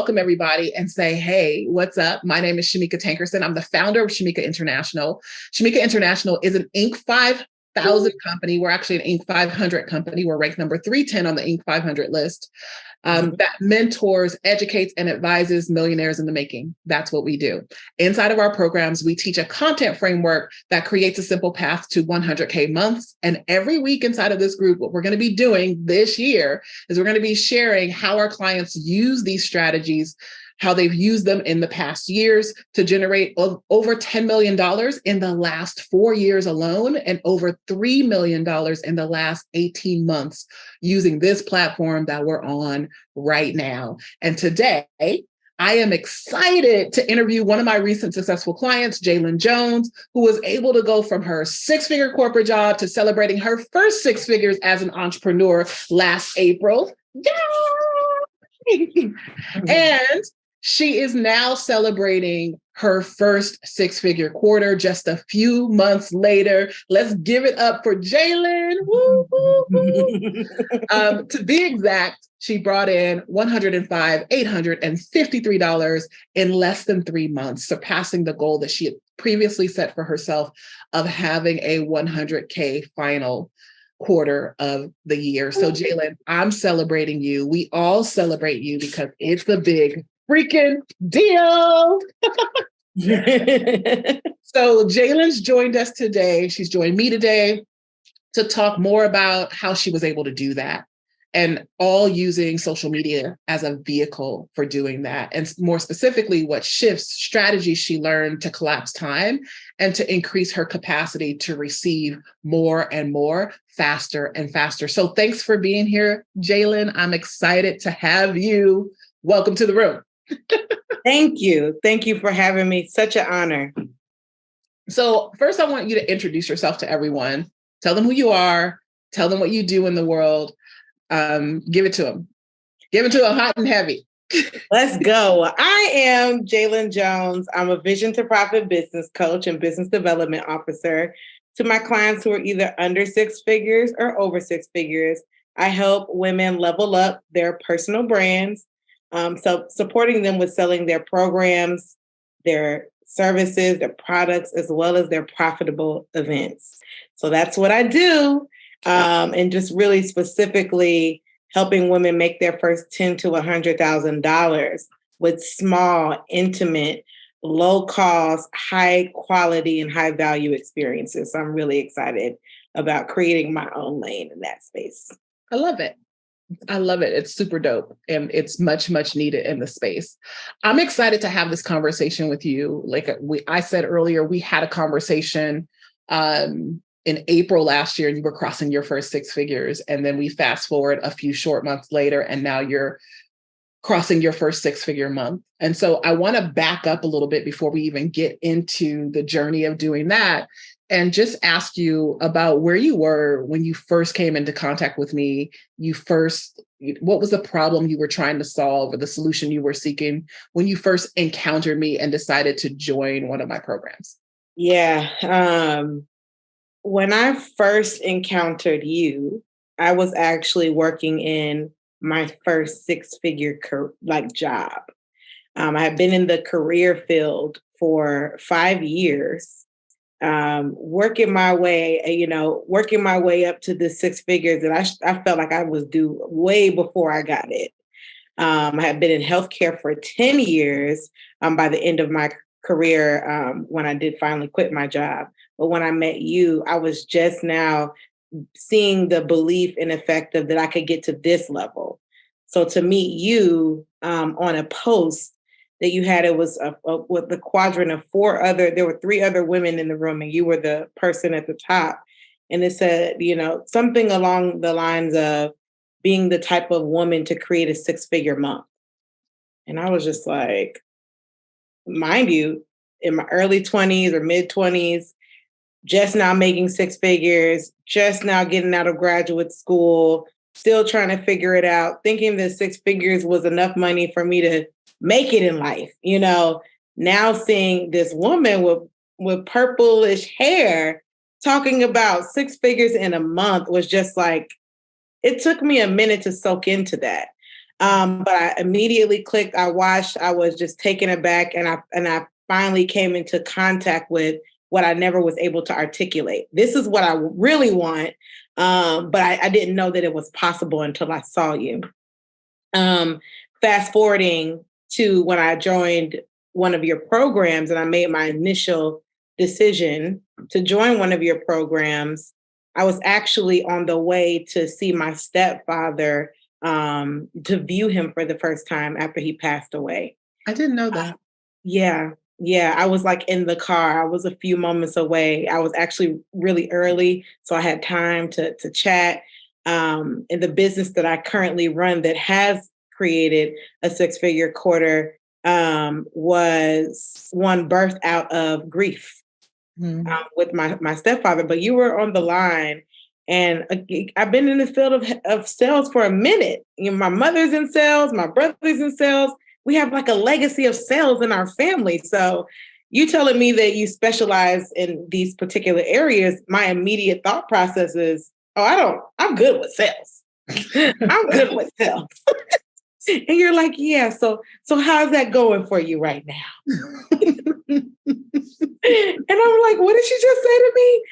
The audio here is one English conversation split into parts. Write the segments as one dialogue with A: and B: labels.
A: welcome everybody and say, hey, what's up? My name is Shameca Tankerson. I'm the founder of Shameca International. Shameca International is an Inc. 5000 company. We're actually an Inc. 500 company. We're ranked number 310 on the Inc. 500 list. That mentors, educates, and advises millionaires in the making. That's what we do. Inside of our programs, we teach a content framework that creates a simple path to 100K months. And every week inside of this group, what we're going to be doing this year is we're going to be sharing how our clients use these strategies, how they've used them in the past years to generate over $10 million in the last 4 years alone, and over $3 million in the last 18 months using this platform that we're on right now. And today, I am excited to interview one of my recent successful clients, Jalynn Jones, who was able to go from her 6-figure corporate job to celebrating her first 6 figures as an entrepreneur last April. Yay! And she is now celebrating her first 6-figure quarter just a few months later. Let's give it up for Jalynn. Woo, woo, woo. To be exact, she brought in $105,853 in less than 3 months, surpassing the goal that she had previously set for herself of having a 100K final quarter of the year. So Jalynn, I'm celebrating you. We all celebrate you because it's a big freaking deal. So Jalynn's joined us today. She's joined me today to talk more about how she was able to do that, and all using social media as a vehicle for doing that. And more specifically, what shifts, strategies she learned to collapse time and to increase her capacity to receive more and more, faster and faster. So thanks for being here, Jalynn. I'm excited to have you. Welcome to the room.
B: Thank you. Thank you for having me. Such an honor.
A: So first, I want you to introduce yourself to everyone. Tell them who you are. Tell them what you do in the world. Give it to them. Give it to them hot and heavy.
B: Let's go. I am Jalynn Jones. I'm a vision to profit business coach and business development officer to my clients who are either under 6 figures or over 6 figures. I help women level up their personal brands. So supporting them with selling their programs, their services, their products, as well as their profitable events. So that's what I do. And just really specifically helping women make their first $10,000 to $100,000 with small, intimate, low cost, high quality, and high value experiences. So I'm really excited about creating my own lane in that space.
A: I love it. I love it. It's super dope. And it's much, much needed in the space. I'm excited to have this conversation with you. Like I said earlier, we had a conversation in April last year, and you were crossing your first 6 figures. And then we fast forward a few short months later, and now you're crossing your first 6-figure month. And so I want to back up a little bit before we even get into the journey of doing that, and just ask you about where you were when you first came into contact with me. What was the problem you were trying to solve, or the solution you were seeking when you first encountered me and decided to join one of my programs?
B: Yeah. When I first encountered you, I was actually working in my first 6-figure job. I had been in the career field for 5 years. Working my way up to the 6 figures that I felt like I was due way before I got it. I had been in healthcare for 10 years by the end of my career when I did finally quit my job. But when I met you, I was just now seeing the belief and effect of that I could get to this level. So to meet you on a post that you had, it was with the quadrant of there were 3 other women in the room, and you were the person at the top. And it said, something along the lines of being the type of woman to create a 6-figure month. And I was just like, mind you, in my early 20s or mid 20s, just now making 6 figures, just now getting out of graduate school, still trying to figure it out, thinking that 6 figures was enough money for me to make it in life. Now seeing this woman with purplish hair talking about 6 figures in a month was just like, it took me a minute to soak into that. But I immediately clicked. I watched. I was just taken aback, and I finally came into contact with what I never was able to articulate. This is what I really want, but I didn't know that it was possible until I saw you. Fast forwarding to when I joined one of your programs, and I made my initial decision to join one of your programs. I was actually on the way to see my stepfather, to view him for the first time after he passed away.
A: I didn't know that.
B: Yeah. Yeah. I was like in the car. I was a few moments away. I was actually really early. So I had time to chat. In the business that I currently run that has created a six-figure quarter, was one birthed out of grief, with my stepfather. But you were on the line. And I've been in the field of sales for a minute. You know, my mother's in sales, my brother's in sales. We have like a legacy of sales in our family. So you telling me that you specialize in these particular areas, my immediate thought process is, I'm good with sales. I'm good with sales. And you're like, yeah, so how's that going for you right now? And I'm like, what did she just say to me?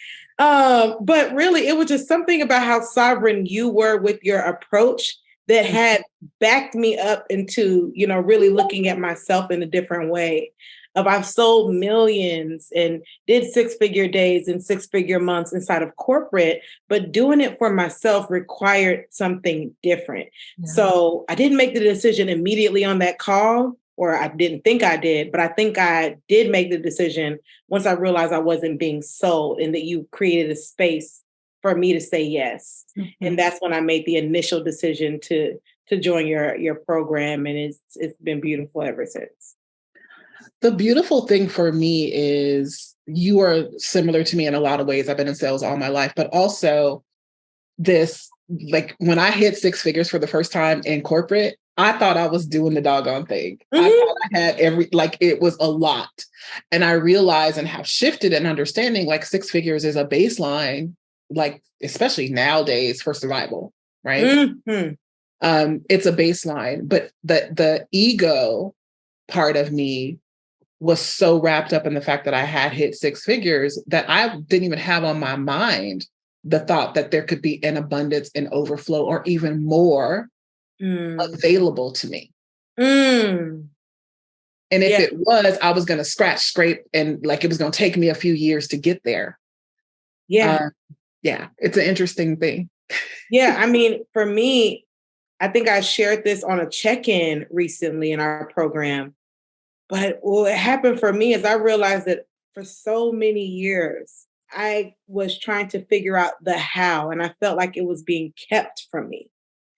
B: But really, it was just something about how sovereign you were with your approach that had backed me up into, really looking at myself in a different way. I've sold millions and did six-figure days and six-figure months inside of corporate, but doing it for myself required something different. Yeah. So I didn't make the decision immediately on that call, or I didn't think I did, but I think I did make the decision once I realized I wasn't being sold and that you created a space for me to say yes. Mm-hmm. And that's when I made the initial decision to join your program. And it's been beautiful ever since.
A: The beautiful thing for me is you are similar to me in a lot of ways. I've been in sales all my life, but also this, like when I hit six figures for the first time in corporate, I thought I was doing the doggone thing. Mm-hmm. I thought I had it was a lot. And I realized and have shifted in understanding like six figures is a baseline, like especially nowadays for survival, right? Mm-hmm. It's a baseline, but the ego part of me was so wrapped up in the fact that I had hit six figures that I didn't even have on my mind the thought that there could be an abundance and overflow or even more available to me. And if it was, I was going to scrape, and like it was going to take me a few years to get there. Yeah. It's an interesting thing.
B: Yeah. I mean, for me, I think I shared this on a check-in recently in our program. But what happened for me is I realized that for so many years, I was trying to figure out the how, and I felt like it was being kept from me.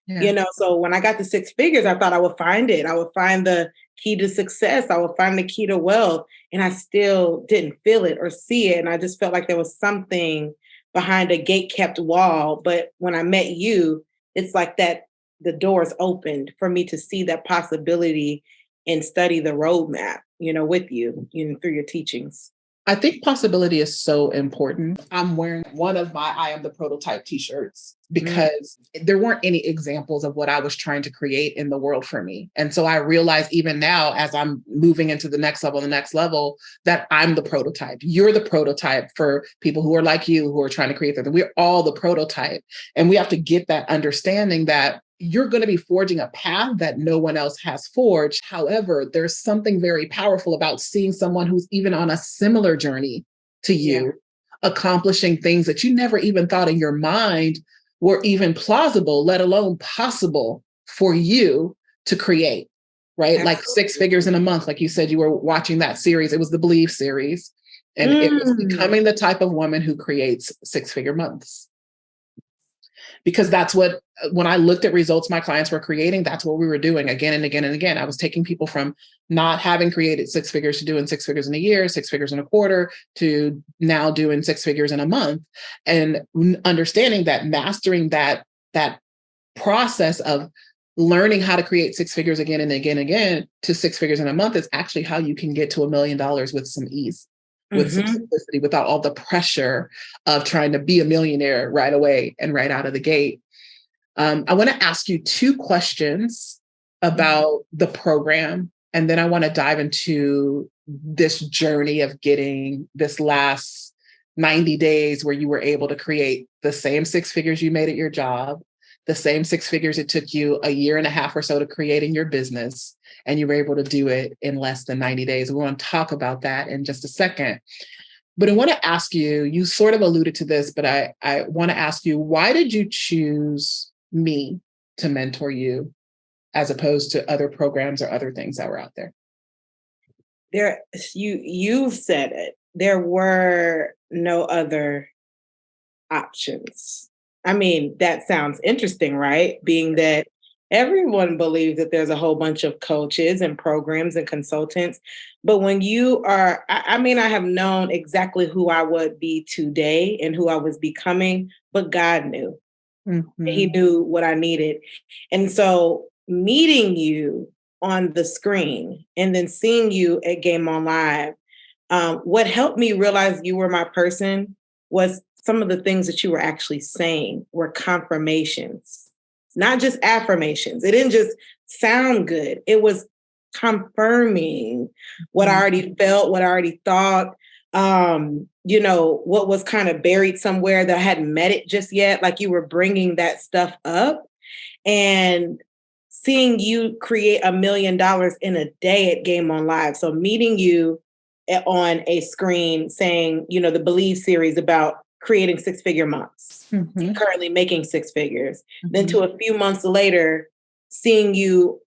B: Yeah. So when I got to six figures, I thought I would find it. I would find the key to success. I would find the key to wealth. And I still didn't feel it or see it. And I just felt like there was something behind a gate-kept wall. But when I met you, it's like that the doors opened for me to see that possibility and study the roadmap, with you, through your teachings.
A: I think possibility is so important. I'm wearing one of my I Am the Prototype t-shirts because there weren't any examples of what I was trying to create in the world for me. And so I realize even now, as I'm moving into the next level, that I'm the prototype. You're the prototype for people who are like you, who are trying to create that. We're all the prototype. And we have to get that understanding that you're going to be forging a path that no one else has forged. However, there's something very powerful about seeing someone who's even on a similar journey to you, accomplishing things that you never even thought in your mind were even plausible, let alone possible for you to create, right? Absolutely. Like six figures in a month. Like you said, you were watching that series. It was the Believe series. And it was becoming the type of woman who creates six-figure months. Because that's what, when I looked at results my clients were creating, that's what we were doing again and again and again. I was taking people from not having created six figures to doing six figures in a year, six figures in a quarter, to now doing six figures in a month. And understanding that, mastering that process of learning how to create six figures again and again and again to six figures in a month is actually how you can get to $1 million with some ease. With some simplicity, without all the pressure of trying to be a millionaire right away and right out of the gate. I want to ask you two questions about the program. And then I want to dive into this journey of getting this last 90 days where you were able to create the same six figures you made at your job, the same six figures it took you a year and a half or so to create in your business, and you were able to do it in less than 90 days. We want to talk about that in just a second. But I want to ask you, you sort of alluded to this, but I want to ask you, why did you choose me to mentor you as opposed to other programs or other things that were out there?
B: You said it. There were no other options. I mean, that sounds interesting, right? Being that everyone believes that there's a whole bunch of coaches and programs and consultants. But when you are, I mean, I have known exactly who I would be today and who I was becoming, but God knew. Mm-hmm. He knew what I needed. And so meeting you on the screen and then seeing you at Game On Live, what helped me realize you were my person was some of the things that you were actually saying were confirmations, not just affirmations. It didn't just sound good. It was confirming what I already felt, what I already thought, what was kind of buried somewhere that I hadn't met it just yet. Like you were bringing that stuff up, and seeing you create $1 million in a day at Game On Live. So meeting you on a screen saying, the Believe series about creating six-figure months, currently making six figures. Then to a few months later, seeing you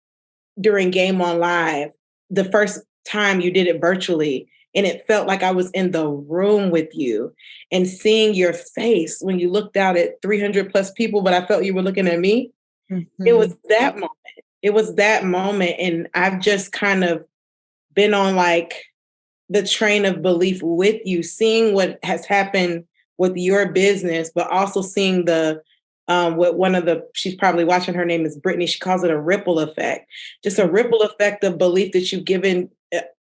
B: during Game On Live, the first time you did it virtually, and it felt like I was in the room with you, and seeing your face when you looked out at 300 plus people, but I felt you were looking at me. It was that moment. It was that moment. And I've just kind of been on like the train of belief with you, seeing what has happened with your business, but also seeing she's probably watching, her name is Brittany. She calls it a ripple effect, just a ripple effect of belief that you've given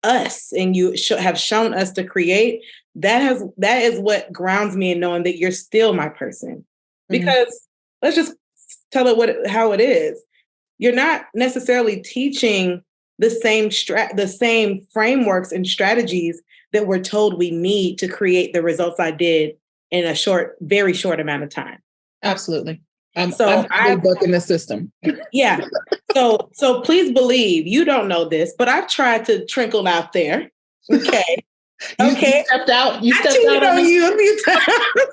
B: us and you have shown us to create. That is what grounds me in knowing that you're still my person, because let's just tell it how it is. You're not necessarily teaching the same frameworks and strategies that we're told we need to create the results I did in a very short amount of time.
A: Absolutely. I'm booking the system.
B: Yeah. So please believe, you don't know this, but I've tried to trickle out there. Okay.
A: You stepped out. You stepped out
B: on you a few times.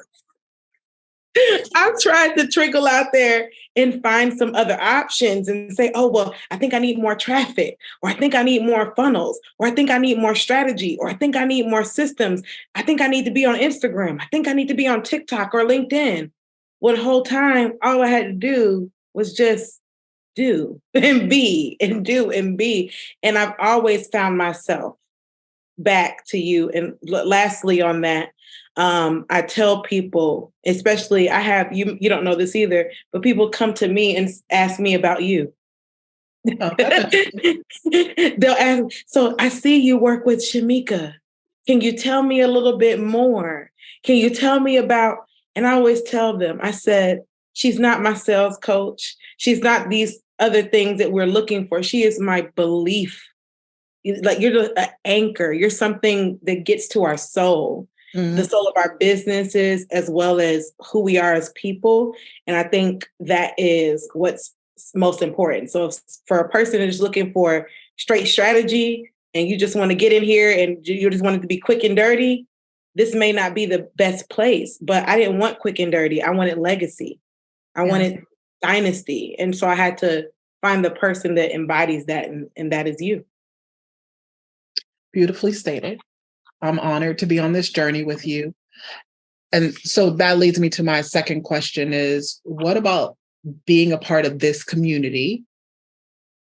B: I've tried to trickle out there and find some other options and say, oh, well, I think I need more traffic, or I think I need more funnels, or I think I need more strategy, or I think I need more systems. I think I need to be on Instagram. I think I need to be on TikTok or LinkedIn. Well, the whole time, all I had to do was just do and be and do and be. And I've always found myself back to you. And lastly on that, I tell people, especially you don't know this either, but people come to me and ask me about you. Oh, they'll ask, so I see you work with Shameca. Can you tell me a little bit more? Can you tell me about, and I always tell them, I said, she's not my sales coach. She's not these other things that we're looking for. She is my belief. Like you're an anchor. You're something that gets to our soul. The soul of our businesses, as well as who we are as people. And I think that is what's most important. So for a person who's looking for straight strategy and you just want to get in here and you just want it to be quick and dirty, this may not be the best place. But I didn't want quick and dirty. I wanted legacy. I wanted dynasty. And so I had to find the person that embodies that, and that is you.
A: Beautifully stated. I'm honored to be on this journey with you. And so that leads me to my second question is, what about being a part of this community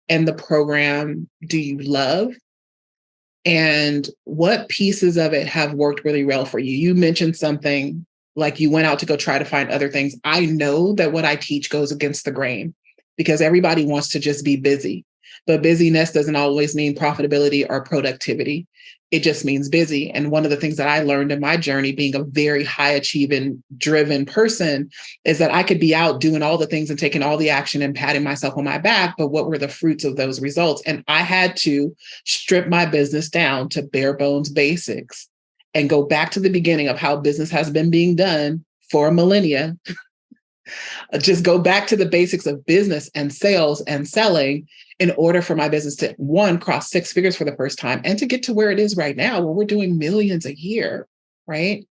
A: and the program do you love? And what pieces of it have worked really well for you? You mentioned something like you went out to go try to find other things. I know that what I teach goes against the grain because everybody wants to just be busy. but busyness doesn't always mean profitability or productivity. It just means busy. And one of the things that I learned in my journey, being a very high achieving, driven person, is that I could be out doing all the things and taking all the action and patting myself on my back. But what were the fruits of those results? And I had to strip my business down to bare bones basics and go back to the beginning of how business has been being done for millennia. Just go back to the basics of business and sales and selling in order for my business to, one, cross six figures for the first time, and to get to where it is right now, where we're doing millions a year, right?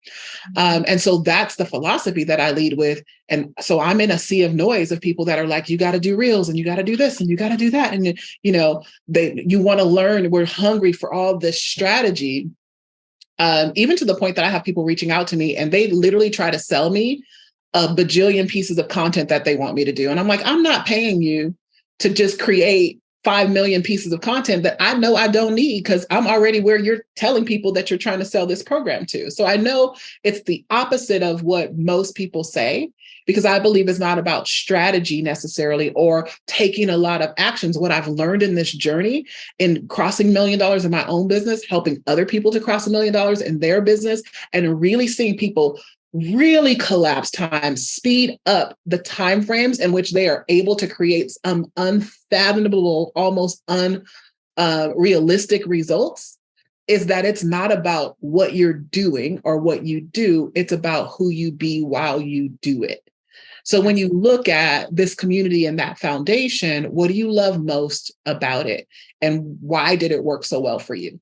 A: And so that's the philosophy that I lead with. And so I'm in a sea of noise of people that are like, you got to do reels and you got to do this and you got to do that. And, you want to learn, we're hungry for all this strategy. Even to the point that I have people reaching out to me and they literally try to sell me a bajillion pieces of content that they want me to do. And I'm like, I'm not paying you to just create 5 million pieces of content that I know I don't need, because I'm already where you're telling people that you're trying to sell this program to. So I know it's the opposite of what most people say, because I believe it's not about strategy necessarily or taking a lot of actions. What I've learned in this journey in crossing $1 million in my own business, helping other people to cross $1 million in their business, and really seeing people really collapse time, speed up the timeframes in which they are able to create some unfathomable, almost unrealistic results, is that it's not about what you're doing or what you do. It's about who you be while you do it. So when you look at this community and that foundation, what do you love most about it? And why did it work so well for you?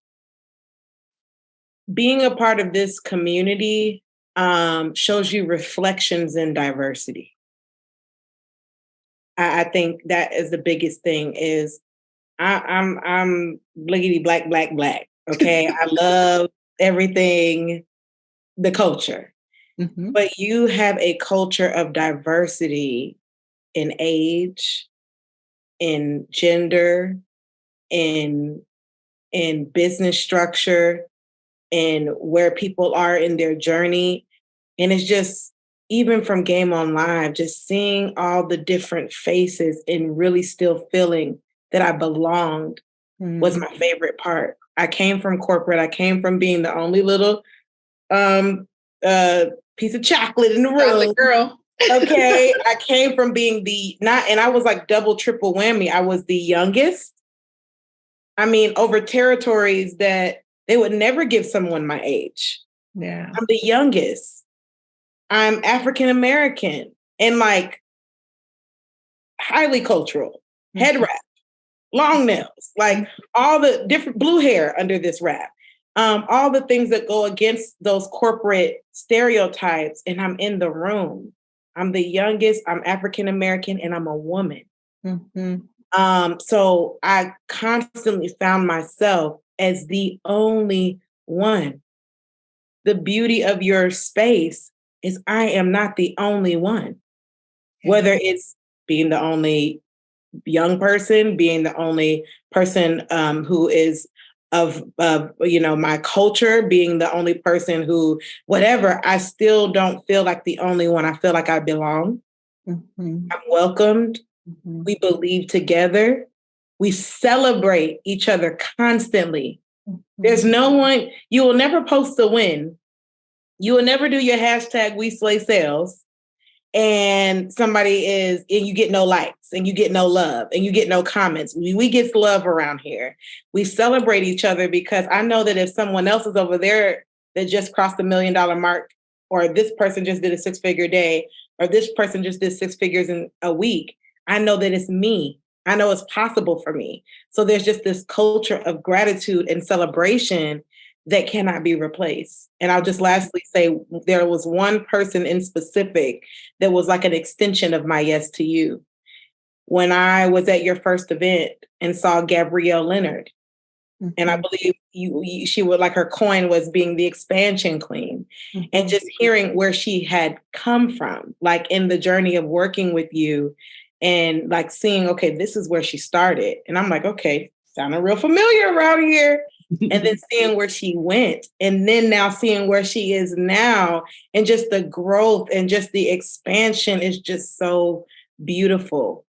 B: Being a part of this community shows you reflections in diversity. I think that is the biggest thing. Is I'm bliggity black, black, black. Okay, I love everything, the culture, but you have a culture of diversity in age, in gender, in business structure, and where people are in their journey. And it's just, even from Game On Live, just seeing all the different faces and really still feeling that I belonged was my favorite part. I came from corporate. I came from being the only little piece of chocolate in the room.
A: Girl.
B: Okay. I came from being and I was like double, triple whammy. I was the youngest. I mean, over territories that they would never give someone my age.
A: Yeah.
B: I'm the youngest. I'm African American and like highly cultural, head wrap, long nails, like all the different blue hair under this wrap, all the things that go against those corporate stereotypes. And I'm in the room. I'm the youngest, I'm African American, and I'm a woman. So I constantly found myself as the only one. The beauty of your space is I am not the only one. Whether it's being the only young person, being the only person who is of my culture, being the only person who, whatever, I still don't feel like the only one. I feel like I belong. I'm welcomed. We believe together. We celebrate each other constantly. There's no one, you will never post a win. You will never do your hashtag We Slay Sales and and you get no likes and you get no love and you get no comments. We get love around here. We celebrate each other, because I know that if someone else is over there that just crossed the $1 million mark, or this person just did a 6-figure day, or this person just did 6 figures in a week, I know that it's me. I know it's possible for me. So there's just this culture of gratitude and celebration that cannot be replaced. And I'll just lastly say, there was one person in specific that was like an extension of my yes to you. When I was at your first event and saw Gabrielle Leonard, and I believe she would, like, her coin was being the expansion queen, and just hearing where she had come from, like in the journey of working with you, and like seeing, okay, this is where she started. And I'm like, okay, sounding real familiar around here. And then seeing where she went, and then now seeing where she is now, and just the growth and just the expansion is just so beautiful.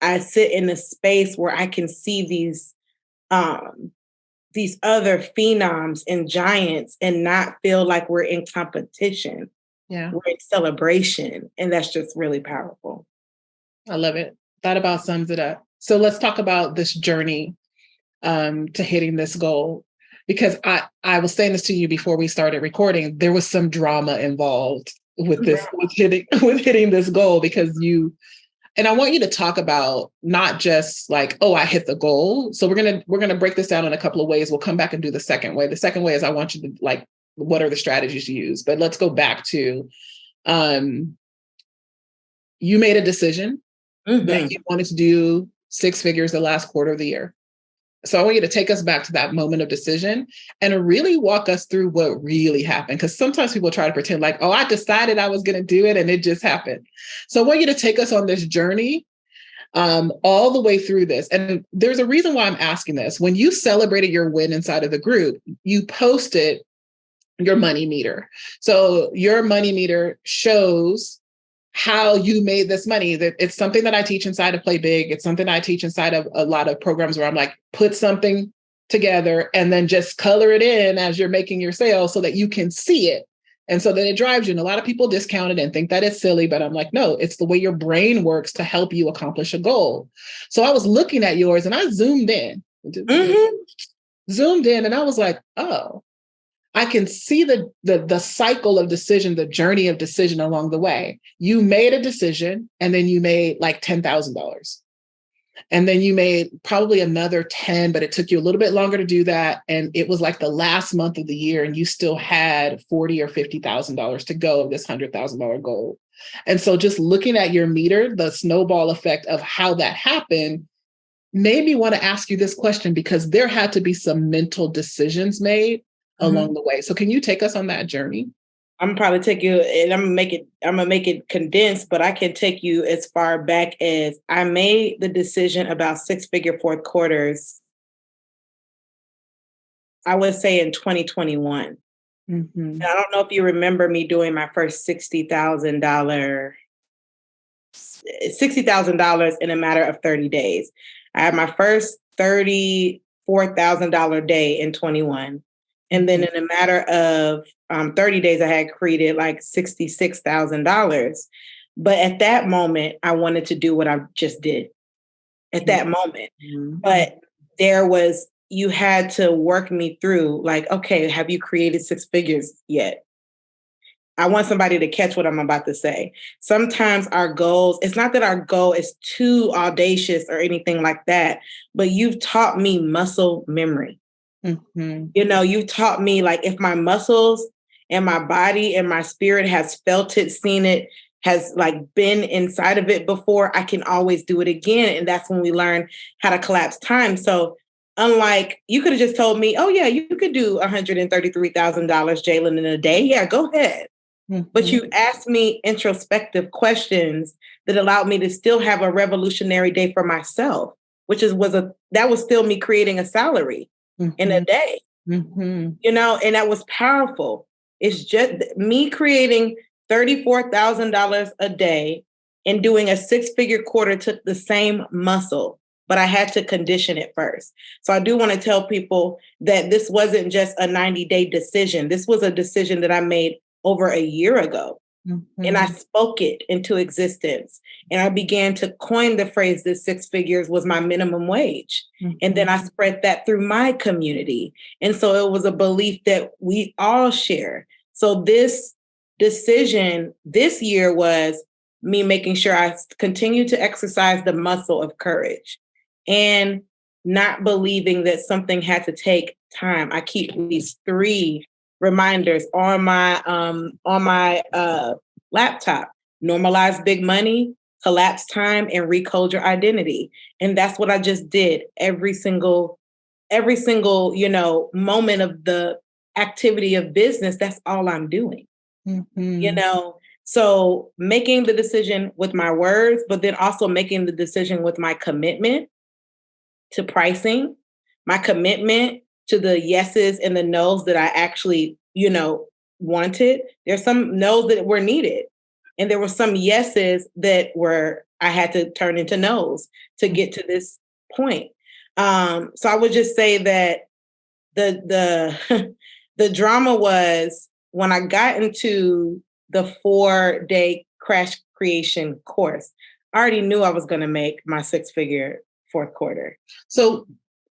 B: I sit in a space where I can see these other phenoms and giants and not feel like we're in competition.
A: Yeah.
B: We're in celebration. And that's just really powerful.
A: I love it. That about sums it up. So let's talk about this journey to hitting this goal. Because I was saying this to you before we started recording, there was some drama involved with this, with hitting this goal, because and I want you to talk about not just like, oh, I hit the goal. So we're gonna break this down in a couple of ways. We'll come back and do the second way. The second way is I want you to like, what are the strategies you use? But let's go back to you made a decision that you wanted to do 6 figures the last quarter of the year. So I want you to take us back to that moment of decision and really walk us through what really happened. Because sometimes people try to pretend like, oh, I decided I was going to do it and it just happened. So I want you to take us on this journey all the way through this. And there's a reason why I'm asking this. When you celebrated your win inside of the group, you posted your money meter. So your money meter shows how you made this money. That it's something that I teach inside of Play Big. It's something I teach inside of a lot of programs where I'm like, put something together and then just color it in as you're making your sale so that you can see it. And so that it drives you. And a lot of people discount it and think that it's silly, but I'm like, no, it's the way your brain works to help you accomplish a goal. So I was looking at yours and I zoomed in, and I was like, oh, I can see the cycle of decision, the journey of decision along the way. You made a decision and then you made like $10,000. And then you made probably another 10, but it took you a little bit longer to do that. And it was like the last month of the year and you still had $40,000 or $50,000 to go of this $100,000 goal. And so just looking at your meter, the snowball effect of how that happened made me want to ask you this question, because there had to be some mental decisions made along the way. So can you take us on that journey?
B: I'm gonna probably take you, and I'm gonna make it condensed, but I can take you as far back as I made the decision about 6-figure fourth quarters, I would say in 2021. I don't know if you remember me doing my first $60,000 in a matter of 30 days. I had my first $34,000 day in 21. And then in a matter of 30 days, I had created like $66,000. But at that moment, I wanted to do what I just did at that moment. But you had to work me through like, okay, have you created 6 figures yet? I want somebody to catch what I'm about to say. Sometimes our goals, it's not that our goal is too audacious or anything like that, but you've taught me muscle memory. You know, you taught me like if my muscles and my body and my spirit has felt it, seen it, has like been inside of it before, I can always do it again. And that's when we learn how to collapse time. So unlike, you could have just told me, oh yeah, you could do $133,000, Jalynn, in a day. Yeah, go ahead. But you asked me introspective questions that allowed me to still have a revolutionary day for myself, which that was still me creating a salary in a day, you know, and that was powerful. It's just me creating $34,000 a day and doing a 6-figure quarter took the same muscle, but I had to condition it first. So I do want to tell people that this wasn't just a 90-day decision. This was a decision that I made over a year ago. And I spoke it into existence. And I began to coin the phrase that 6 figures was my minimum wage. And then I spread that through my community. And so it was a belief that we all share. So this decision this year was me making sure I continue to exercise the muscle of courage and not believing that something had to take time. I keep these 3 reminders on my laptop: normalize big money, collapse time, and recode your identity. And that's what I just did every single, you know, moment of the activity of business. That's all I'm doing, you know? So making the decision with my words, but then also making the decision with my commitment to pricing, my commitment to the yeses and the nos that I actually, you know, wanted. There's some no's that were needed. And there were some yeses that I had to turn into no's to get to this point. So I would just say that the the drama was when I got into the 4-day crash creation course, I already knew I was going to make my 6-figure fourth quarter.
A: So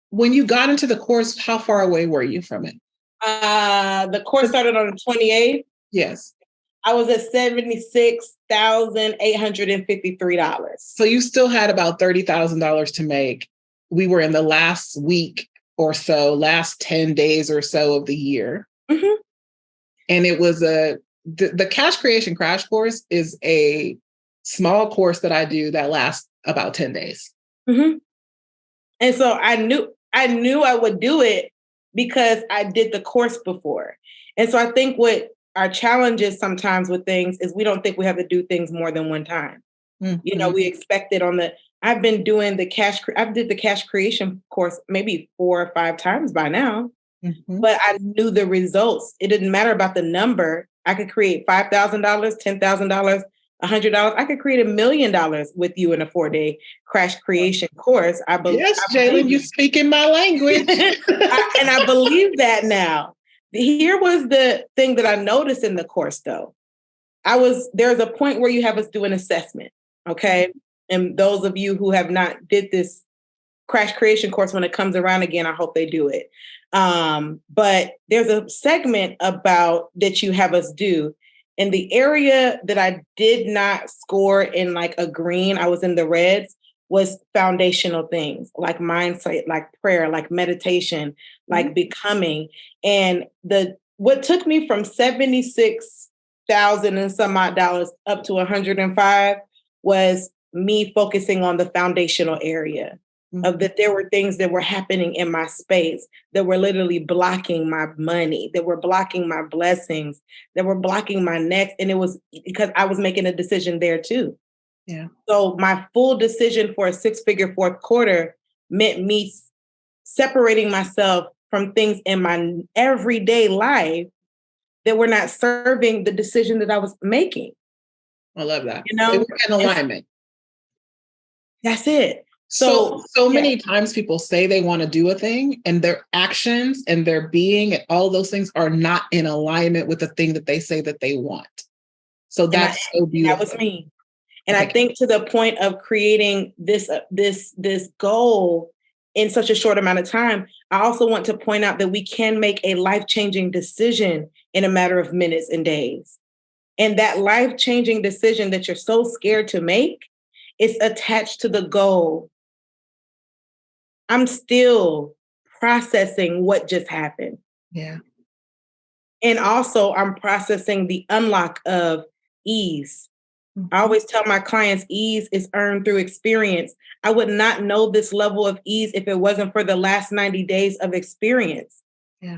A: when you got into the course, how far away were you from it?
B: The course started on the 28th.
A: Yes.
B: I was at $76,853.
A: So you still had about $30,000 to make. We were in the last week or so, last 10 days or so of the year.
B: Mm-hmm.
A: And it was the Cash Creation Crash Course is a small course that I do that lasts about 10 days.
B: Mm-hmm. And so I knew I would do it because I did the course before. And so I think what our challenge is sometimes with things is we don't think we have to do things more than one time. Mm-hmm. We expect it I've been doing I did the cash creation course maybe 4 or 5 times by now, but I knew the results. It didn't matter about the number. I could create $5,000, $10,000, $100. I could create $1 million with you in a 4-day crash creation course.
A: Yes, Jalynn, you speak in my language.
B: And I believe that now. Here was the thing that I noticed in the course, though. There's a point where you have us do an assessment, okay? And those of you who have not did this crash creation course, when it comes around again, I hope they do it. But there's a segment about that you have us do. In the area that I did not score in like a green, I was in the reds, was foundational things like mindset, like prayer, like meditation, like becoming. And what took me from 76,000 and some odd dollars up to 105 was me focusing on the foundational area of that there were things that were happening in my space that were literally blocking my money, that were blocking my blessings, that were blocking my next. And it was because I was making a decision there too.
A: Yeah.
B: So my full decision for a 6-figure fourth quarter meant me separating myself from things in my everyday life that were not serving the decision that I was making.
A: I love that. They were in alignment.
B: That's it.
A: So many times people say they want to do a thing and their actions and their being and all those things are not in alignment with the thing that they say that they want. So that's so beautiful.
B: That was me. And I think to the point of creating this goal in such a short amount of time, I also want to point out that we can make a life-changing decision in a matter of minutes and days. And that life-changing decision that you're so scared to make is attached to the goal. I'm still processing what just happened.
A: Yeah.
B: And also I'm processing the unlock of ease. I always tell my clients ease is earned through experience. I would not know this level of ease if it wasn't for the last 90 days of experience.
A: Yeah.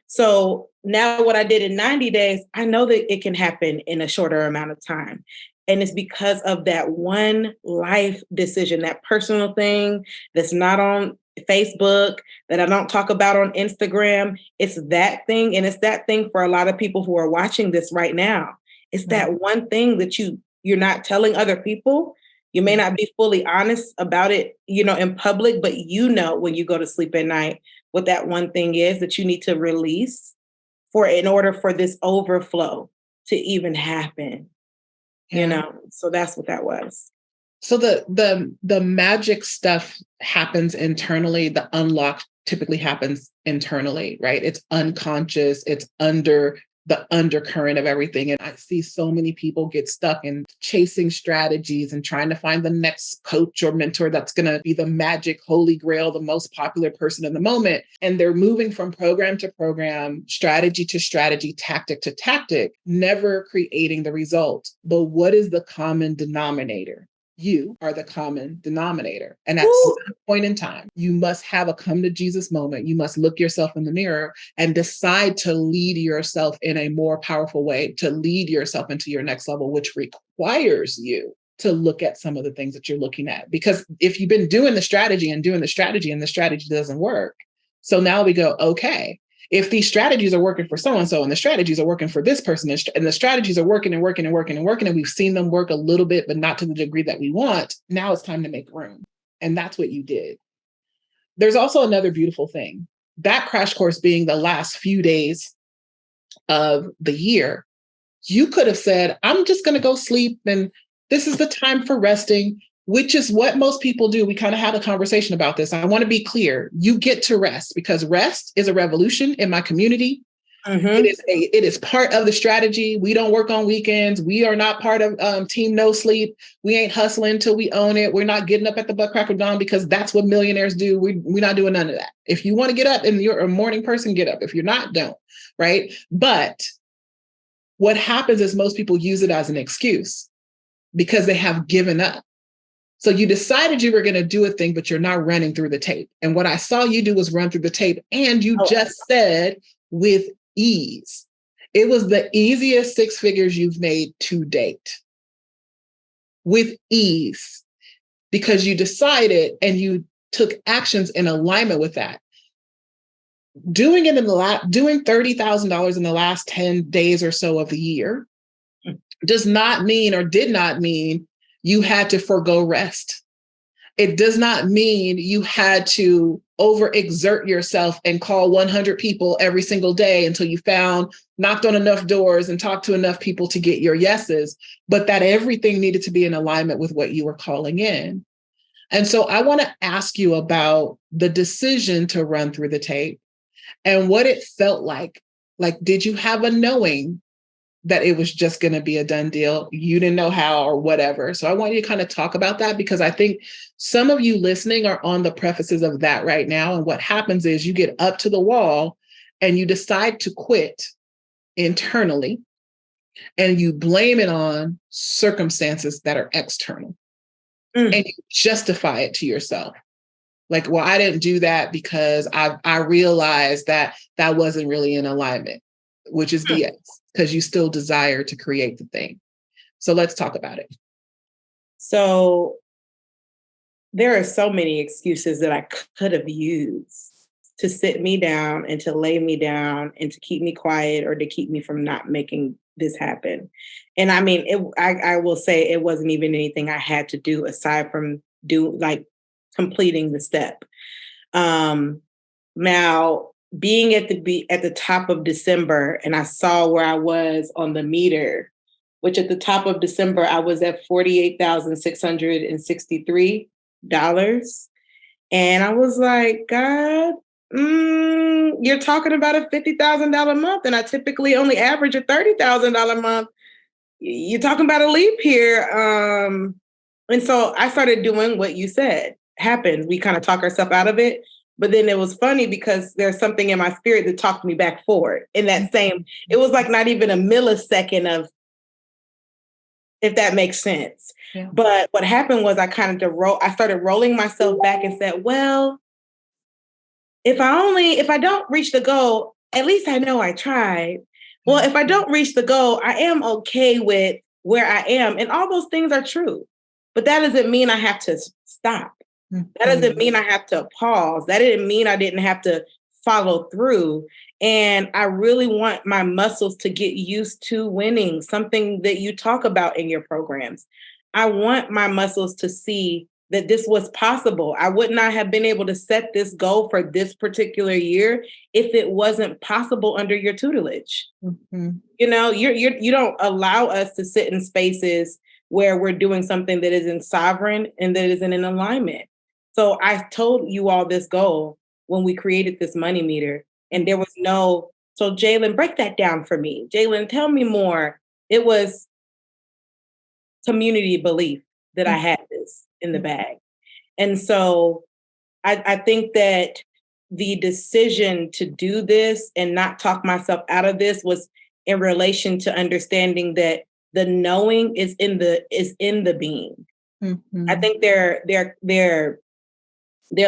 B: So now what I did in 90 days, I know that it can happen in a shorter amount of time. And it's because of that one life decision, that personal thing that's not on Facebook, that I don't talk about on Instagram. It's that thing. And it's that thing for a lot of people who are watching this right now. It's that one thing that you're not telling other people. You may not be fully honest about it, in public, but when you go to sleep at night, what that one thing is that you need to release in order for this overflow to even happen. So that's what that was.
A: So the magic stuff happens internally. The unlock typically happens internally, right? It's unconscious. It's under the undercurrent of everything. And I see so many people get stuck in chasing strategies and trying to find the next coach or mentor that's going to be the magic holy grail, the most popular person in the moment. And they're moving from program to program, strategy to strategy, tactic to tactic, never creating the result. But what is the common denominator? You are the common denominator. And at some point in time, you must have a come to Jesus moment. You must look yourself in the mirror and decide to lead yourself in a more powerful way, to lead yourself into your next level, which requires you to look at some of the things that you're looking at. Because if you've been doing the strategy and the strategy doesn't work, so now we go, okay, If these strategies are working for so-and-so and the strategies are working for this person and the strategies are working and working and working and working, and we've seen them work a little bit, but not to the degree that we want, now it's time to make room. And that's what you did. There's also another beautiful thing. That crash course being the last few days of the year, you could have said, I'm just going to go sleep and this is the time for resting, which is what most people do. We kind of had a conversation about this. I want to be clear. You get to rest because rest is a revolution in my community. It is part of the strategy. We don't work on weekends. We are not part of Team No Sleep. We ain't hustling till we own it. We're not getting up at the butt crack of dawn because that's what millionaires do. We're not doing none of that. If you want to get up and you're a morning person, get up. If you're not, don't. Right. But what happens is most people use it as an excuse because they have given up. So you decided you were going to do a thing, but you're not running through the tape. And what I saw you do was run through the tape. And you just said with ease. It was the easiest 6 figures you've made to date. With ease. Because you decided and you took actions in alignment with that. Doing it doing $30,000 in the last 10 days or so of the year does not mean or did not mean you had to forego rest. It does not mean you had to overexert yourself and call 100 people every single day until you knocked on enough doors and talked to enough people to get your yeses, but that everything needed to be in alignment with what you were calling in. And so I want to ask you about the decision to run through the tape and what it felt like. Like, did you have a knowing that it was just going to be a done deal? You didn't know how or whatever. So I want you to kind of talk about that because I think some of you listening are on the prefaces of that right now. And what happens is you get up to the wall and you decide to quit internally and you blame it on circumstances that are external and you justify it to yourself. Like, well, I didn't do that because I realized that wasn't really in alignment, which is BS. Because you still desire to create the thing. So let's talk about it.
B: So there are so many excuses that I could have used to sit me down and to lay me down and to keep me quiet or to keep me from not making this happen. And I mean, I will say it wasn't even anything I had to do aside from completing the step. Now, being at the top of December, and I saw where I was on the meter, which at the top of December, I was at $48,663. And I was like, God, you're talking about a $50,000 month. And I typically only average a $30,000 month. You're talking about a leap here. And so I started doing what you said happens. We kind of talk ourselves out of it. But then it was funny because there's something in my spirit that talked me back forward. In that same, it was like not even a millisecond of, if that makes sense. Yeah. But what happened was I started rolling myself back and said, well, if I don't reach the goal, at least I know I tried. Well, if I don't reach the goal, I am okay with where I am. And all those things are true. But that doesn't mean I have to stop. That doesn't mean I have to pause. That didn't mean I didn't have to follow through. And I really want my muscles to get used to winning, something that you talk about in your programs. I want my muscles to see that this was possible. I would not have been able to set this goal for this particular year if it wasn't possible under your tutelage. Mm-hmm. You know, you don't allow us to sit in spaces where we're doing something that isn't sovereign and that isn't in alignment. So I told you all this goal when we created this money meter, and there was so Jalynn, break that down for me. Jalynn, tell me more. It was community belief that I had this in the bag. And so I think that the decision to do this and not talk myself out of this was in relation to understanding that the knowing is in the being. Mm-hmm. I think they're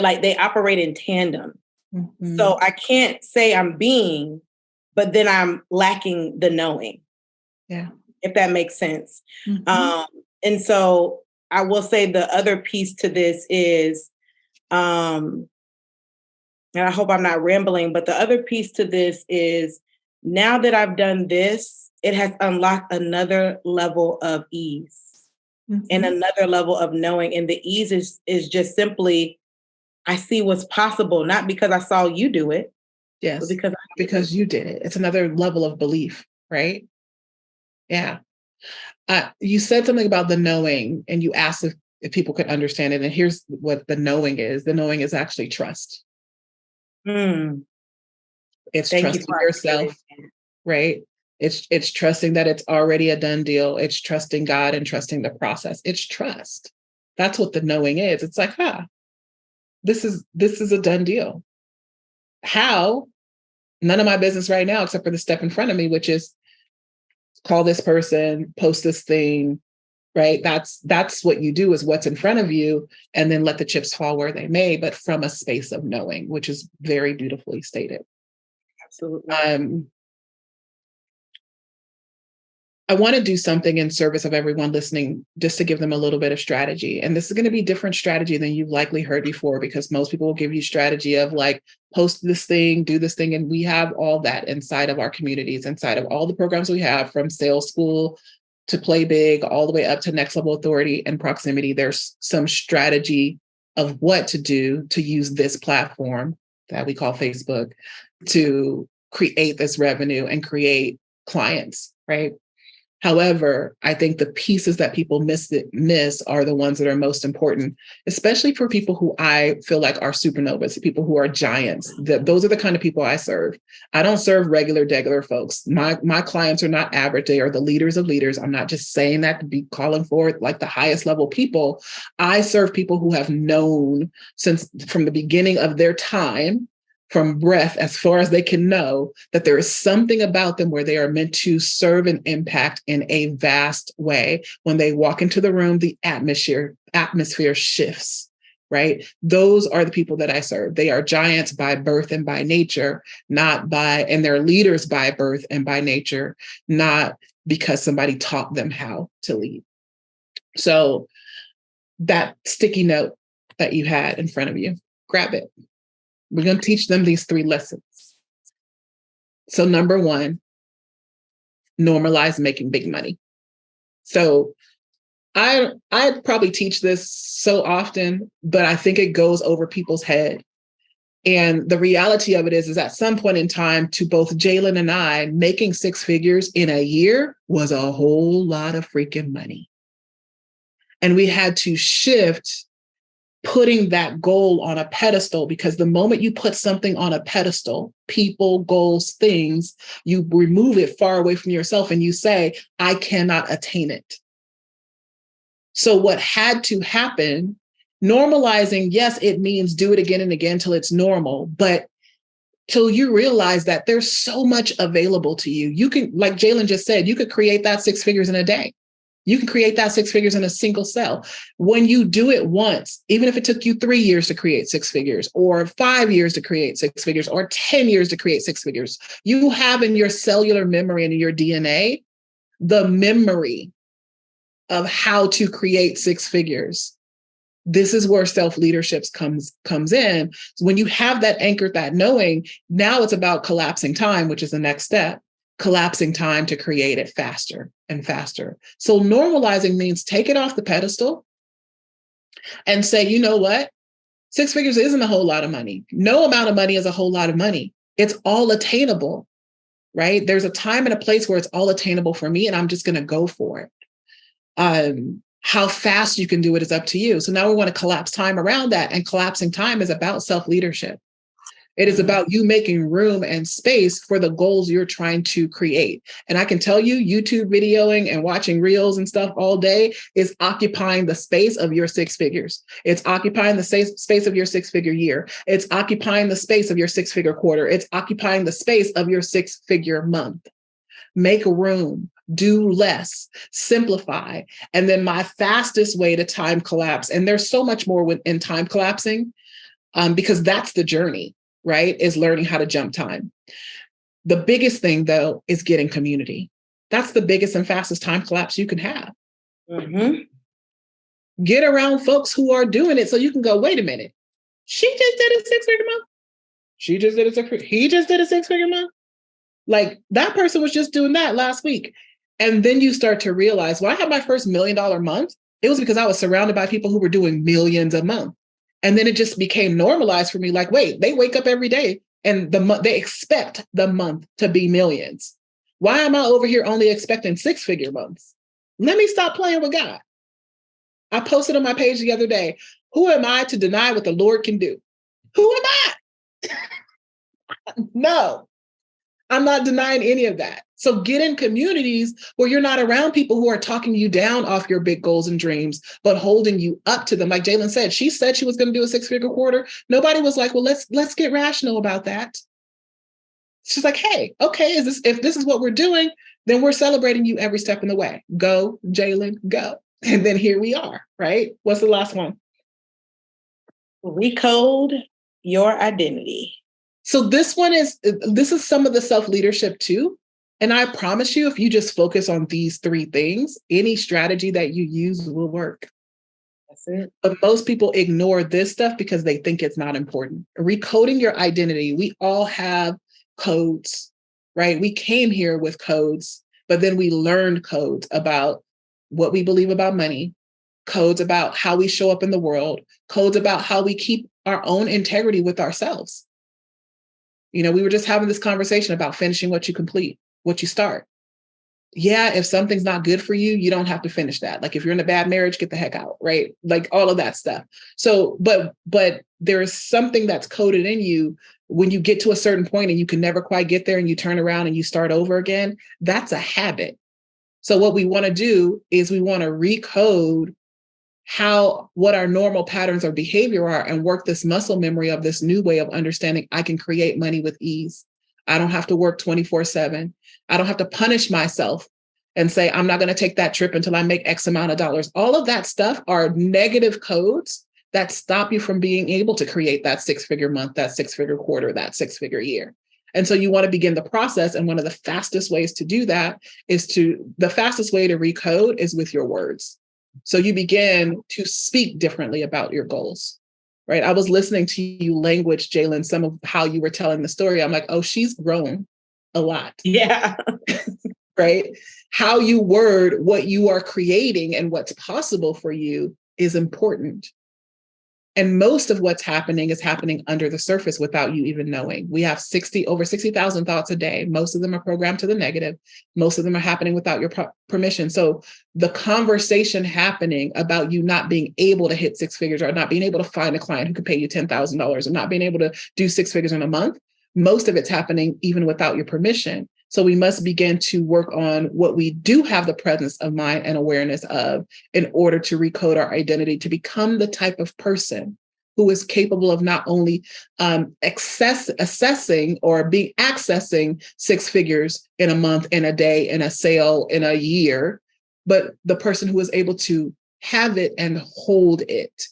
B: like, they operate in tandem. Mm-hmm. So I can't say I'm being, but then I'm lacking the knowing. Yeah. If that makes sense. Mm-hmm. And so I will say the other piece to this is and I hope I'm not rambling, but the other piece to this is now that I've done this, it has unlocked another level of ease and another level of knowing. And the ease is just simply, I see what's possible, not because I saw you do it, but
A: Yes,
B: because
A: because you did it. It's another level of belief, right? Yeah. You said something about the knowing, and you asked if people could understand it. And here's what the knowing is. The knowing is actually trust. It's
B: Thank you
A: trusting
B: for
A: yourself, right? It's trusting that it's already a done deal. It's trusting God and trusting the process. It's trust. That's what the knowing is. It's like, this is a done deal. How? None of my business right now, except for the step in front of me, which is call this person, post this thing, right? That's what you do, is what's in front of you, and then let the chips fall where they may, but from a space of knowing, which is very beautifully stated.
B: Absolutely.
A: I want to do something in service of everyone listening, just to give them a little bit of strategy. And this is going to be different strategy than you've likely heard before, because most people will give you strategy of like, post this thing, do this thing. And we have all that inside of our communities, inside of all the programs we have, from sales school to Play Big, all the way up to Next Level Authority and Proximity. There's some strategy of what to do to use this platform that we call Facebook to create this revenue and create clients, right? However, I think the pieces that people miss are the ones that are most important, especially for people who I feel like are supernovas, people who are giants. Those are the kind of people I serve. I don't serve regular folks. My clients are not average. They are the leaders of leaders. I'm not just saying that to be calling for like the highest level people. I serve people who have known since from the beginning of their time, from breath, as far as they can know, that there is something about them where they are meant to serve and impact in a vast way. When they walk into the room, the atmosphere shifts, right? Those are the people that I serve. They are giants by birth and by nature, and they're leaders by birth and by nature, not because somebody taught them how to lead. So that sticky note that you had in front of you, grab it. We're going to teach them these 3 lessons. So number 1, normalize making big money. So I probably teach this so often, but I think it goes over people's head. And the reality of it is at some point in time, to both Jalynn and I, making 6 figures in a year was a whole lot of freaking money. And we had to shift putting that goal on a pedestal, because the moment you put something on a pedestal, people, goals, things, you remove it far away from yourself and you say, I cannot attain it. So what had to happen, normalizing, yes, it means do it again and again till it's normal, but till you realize that there's so much available to you. You can, like Jalynn just said, you could create that 6 figures in a day. You can create that 6 figures in a single sell. When you do it once, even if it took you 3 years to create 6 figures, or 5 years to create 6 figures, or 10 years to create 6 figures, you have in your cellular memory and in your DNA, the memory of how to create 6 figures. This is where self-leadership comes in. So when you have that anchored, that knowing, now it's about collapsing time, which is the next step. Collapsing time to create it faster and faster. So normalizing means take it off the pedestal and say, you know what? 6 figures isn't a whole lot of money. No amount of money is a whole lot of money. It's all attainable, right? There's a time and a place where it's all attainable for me, and I'm just going to go for it. How fast you can do it is up to you. So now we want to collapse time around that. And collapsing time is about self-leadership. It is about you making room and space for the goals you're trying to create. And I can tell you, YouTube videoing and watching reels and stuff all day is occupying the space of your 6 figures. It's occupying the space of your 6-figure year. It's occupying the space of your 6-figure quarter. It's occupying the space of your 6-figure month. Make room, do less, simplify. And then my fastest way to time collapse, and there's so much more in time collapsing, because that's the journey, right? Is learning how to jump time. The biggest thing, though, is getting community. That's the biggest and fastest time collapse you can have. Get around folks who are doing it so you can go, wait a minute, she just did a 6-figure month. He just did a 6-figure month. Like that person was just doing that last week. And then you start to realize, when I had my first $1 million month, it was because I was surrounded by people who were doing millions a month. And then it just became normalized for me. Like, wait, they wake up every day and they expect the month to be millions. Why am I over here only expecting 6-figure months? Let me stop playing with God. I posted on my page the other day, who am I to deny what the Lord can do? Who am I? No, I'm not denying any of that. So get in communities where you're not around people who are talking you down off your big goals and dreams, but holding you up to them. Like Jalynn said, she said she was going to do a 6-figure quarter. Nobody was like, well, let's get rational about that. She's like, hey, okay, if this is what we're doing, then we're celebrating you every step in the way. Go, Jalynn, go. And then here we are, right? What's the last one?
B: Recode your identity.
A: So this is some of the self-leadership too. And I promise you, if you just focus on these 3 things, any strategy that you use will work.
B: That's it.
A: But most people ignore this stuff because they think it's not important. Recoding your identity. We all have codes, right? We came here with codes, but then we learned codes about what we believe about money, codes about how we show up in the world, codes about how we keep our own integrity with ourselves. You know, we were just having this conversation about finishing what you complete, what you start. Yeah, if something's not good for you, you don't have to finish that. Like if you're in a bad marriage, get the heck out, right? Like all of that stuff. So, but there is something that's coded in you when you get to a certain point and you can never quite get there and you turn around and you start over again. That's a habit. So what we want to do is we want to recode what our normal patterns of behavior are and work this muscle memory of this new way of understanding I can create money with ease. I don't have to work 24/7. I don't have to punish myself and say, I'm not going to take that trip until I make X amount of dollars. All of that stuff are negative codes that stop you from being able to create that 6-figure month, that 6-figure quarter, that 6-figure year. And so you want to begin the process. And one of the fastest ways to do that the fastest way to recode is with your words. So you begin to speak differently about your goals, right? I was listening to you language, Jalynn, some of how you were telling the story. I'm like, oh, she's grown a lot.
B: Yeah.
A: Right? How you word what you are creating and what's possible for you is important. And most of what's happening is happening under the surface without you even knowing. We have over 60,000 thoughts a day. Most of them are programmed to the negative. Most of them are happening without your permission. So the conversation happening about you not being able to hit 6 figures or not being able to find a client who could pay you $10,000 or not being able to do 6 figures in a month, most of it's happening even without your permission. So we must begin to work on what we do have the presence of mind and awareness of in order to recode our identity to become the type of person who is capable of not only accessing or accessing 6 figures in a month, in a day, in a sale, in a year, but the person who is able to have it and hold it,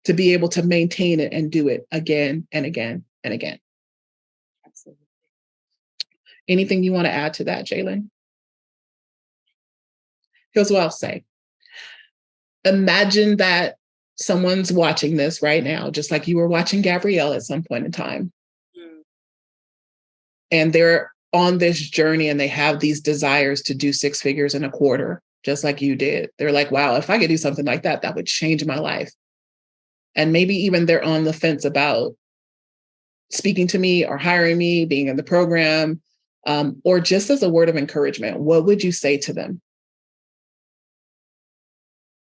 A: to be able to maintain it and do it again and again and again.
B: Absolutely.
A: Anything you want to add to that, Jalynn? Here's what I'll say. Imagine that someone's watching this right now, just like you were watching Gabrielle at some point in time. Mm. And they're on this journey and they have these desires to do 6 figures in a quarter, just like you did. They're like, wow, if I could do something like that, that would change my life. And maybe even they're on the fence about speaking to me or hiring me, being in the program, or just as a word of encouragement, what would you say to them?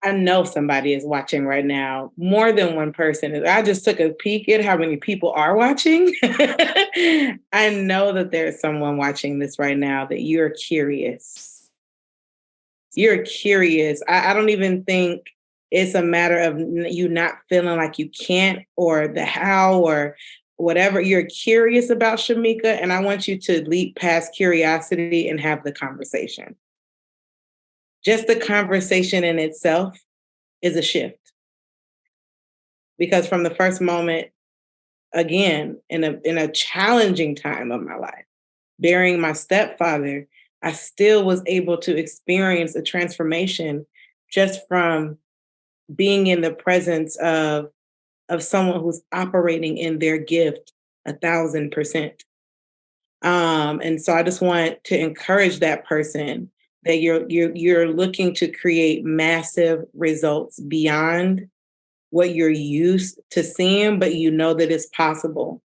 B: I know somebody is watching right now. More than one person. I just took a peek at how many people are watching. I know that there's someone watching this right now that you're curious. You're curious. I don't even think it's a matter of you not feeling like you can't or the how or whatever. You're curious about Shameca, and I want you to leap past curiosity and have the conversation. Just the conversation in itself is a shift. Because from the first moment, again, in a challenging time of my life, burying my stepfather, I still was able to experience a transformation just from being in the presence of someone who's operating in their gift 1,000%. And so I just want to encourage that person that you're looking to create massive results beyond what you're used to seeing, but you know that it's possible.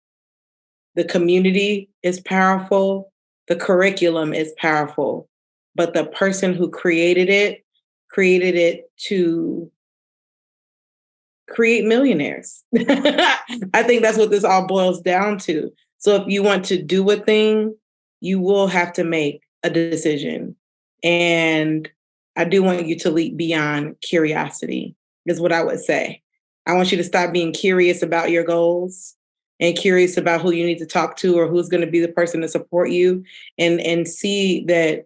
B: The community is powerful, the curriculum is powerful, but the person who created it to create millionaires. I think that's what this all boils down to. So if you want to do a thing, you will have to make a decision. And I do want you to leap beyond curiosity, is what I would say. I want you to stop being curious about your goals and curious about who you need to talk to or who's going to be the person to support you, and see that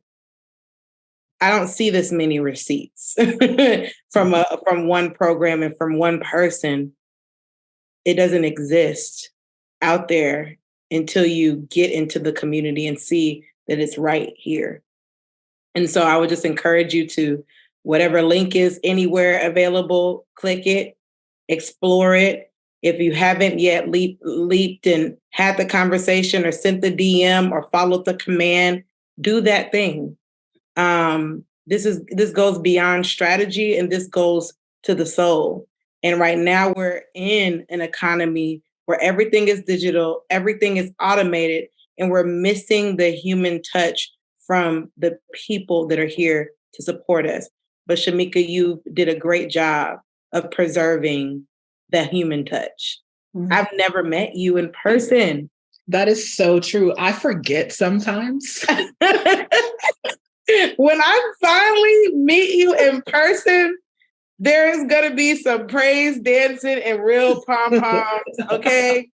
B: I don't see this many receipts from one program and from one person. It doesn't exist out there until you get into the community and see that it's right here. And so I would just encourage you to, whatever link is anywhere available, click it, explore it. If you haven't yet leaped and had the conversation or sent the DM or followed the command, do that thing. This goes beyond strategy, and this goes to the soul. And right now we're in an economy where everything is digital, everything is automated, and we're missing the human touch from the people that are here to support us. But Shameca, you did a great job of preserving the human touch. Mm-hmm. I've never met you in person.
A: That is so true. I forget sometimes.
B: When I finally meet you in person, there is going to be some praise dancing and real pom-poms, okay?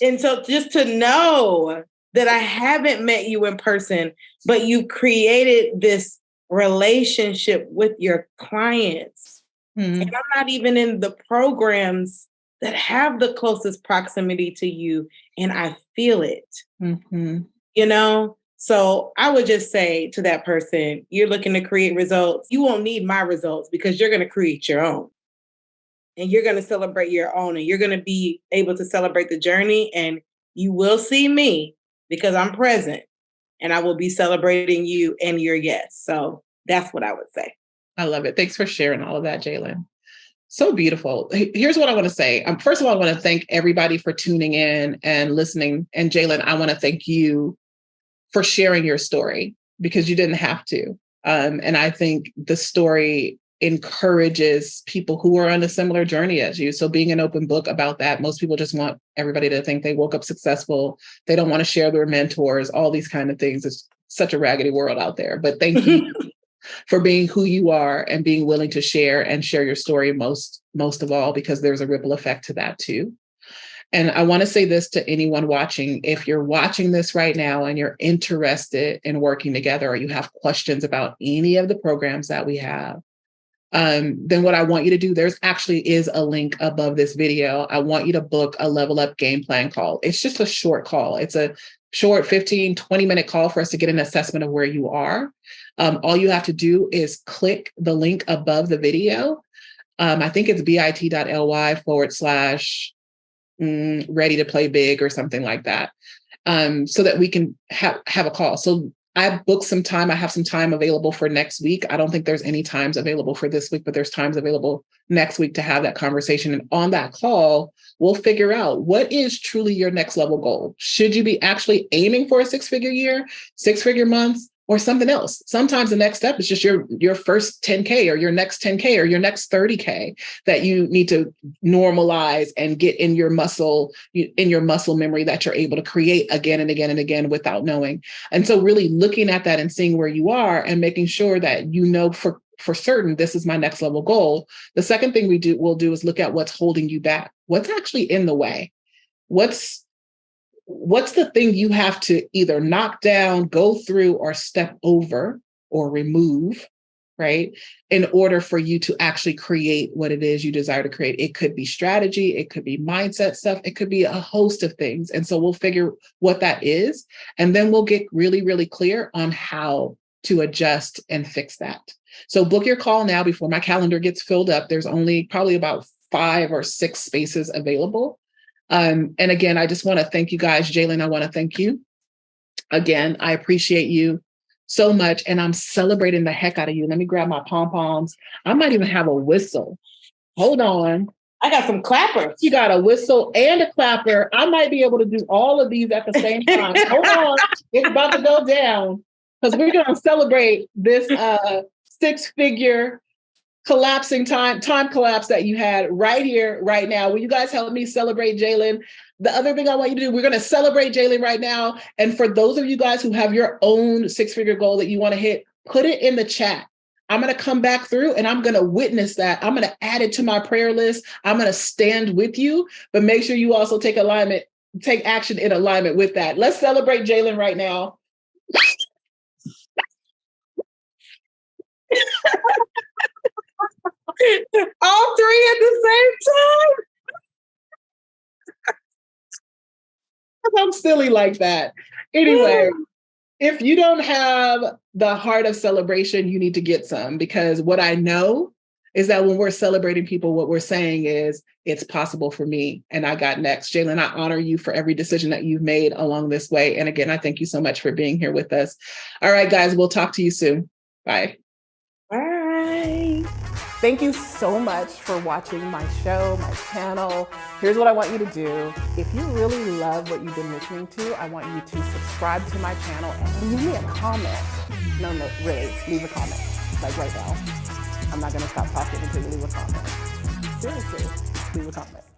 B: And so just to know that I haven't met you in person, but you created this relationship with your clients. Mm-hmm. And I'm not even in the programs that have the closest proximity to you, and I feel it, mm-hmm. you know? So I would just say to that person, you're looking to create results. You won't need my results because you're going to create your own. And you're going to celebrate your own. And you're going to be able to celebrate the journey. And you will see me because I'm present. And I will be celebrating you and your yes. So that's what I would say.
A: I love it. Thanks for sharing all of that, Jalynn. So beautiful. Here's what I want to say. First of all, I want to thank everybody for tuning in and listening. And Jalynn, I want to thank you for sharing your story, because you didn't have to. And I think the story encourages people who are on a similar journey as you. So being an open book about that, most people just want everybody to think they woke up successful. They don't want to share their mentors, all these kind of things. It's such a raggedy world out there. But thank you for being who you are and being willing to share your story most of all, because there's a ripple effect to that too. And I want to say this to anyone watching. If you're watching this right now and you're interested in working together, or you have questions about any of the programs that we have, then what I want you to do, there's actually is a link above this video. I want you to book a Level Up game plan call. It's just a short call. It's a short 15, 20-minute call for us to get an assessment of where you are. All you have to do is click the link above the video. I think it's bit.ly/ ready to play big or something like that, so that we can have a call. So I booked some time. I have some time available for next week. I don't think there's any times available for this week, but there's times available next week to have that conversation. And on that call, we'll figure out what is truly your next level goal. Should you be actually aiming for a 6-figure year, 6-figure months, or something else? Sometimes the next step is just your first 10K or your next 10K or your next 30K that you need to normalize and get in your muscle memory that you're able to create again and again and again without knowing. And so really looking at that and seeing where you are and making sure that you know for certain, this is my next level goal. The second thing we'll do is look at what's holding you back. What's actually in the way? What's the thing you have to either knock down, go through, or step over or remove, right? In order for you to actually create what it is you desire to create. It could be strategy, it could be mindset stuff, it could be a host of things. And so we'll figure what that is, and then we'll get really, really clear on how to adjust and fix that. So book your call now before my calendar gets filled up. There's only probably about 5 or 6 spaces available. And again, I just want to thank you guys. Jalynn, I want to thank you. Again, I appreciate you so much. And I'm celebrating the heck out of you. Let me grab my pom-poms. I might even have a whistle. Hold on.
B: I got some clappers.
A: You got a whistle and a clapper. I might be able to do all of these at the same time. Hold on. It's about to go down because we're going to celebrate this 6-figure collapsing time collapse that you had right here, right now. Will you guys help me celebrate Jalynn? The other thing I want you to do, we're going to celebrate Jalynn right now. And for those of you guys who have your own 6-figure goal that you want to hit, put it in the chat. I'm going to come back through and I'm going to witness that. I'm going to add it to my prayer list. I'm going to stand with you, but make sure you also take action in alignment with that. Let's celebrate Jalynn right now.
B: All three at the same time.
A: I'm silly like that. Anyway, if you don't have the heart of celebration, you need to get some, because what I know is that when we're celebrating people, what we're saying is it's possible for me and I got next. Jalynn, I honor you for every decision that you've made along this way. And again, I thank you so much for being here with us. All right, guys, we'll talk to you soon. Bye.
B: Bye.
A: Thank you so much for watching my show, my channel. Here's what I want you to do. If you really love what you've been listening to, I want you to subscribe to my channel and leave me a comment. No, really, leave a comment, like right now. I'm not gonna stop talking until you leave a comment. Seriously, leave a comment.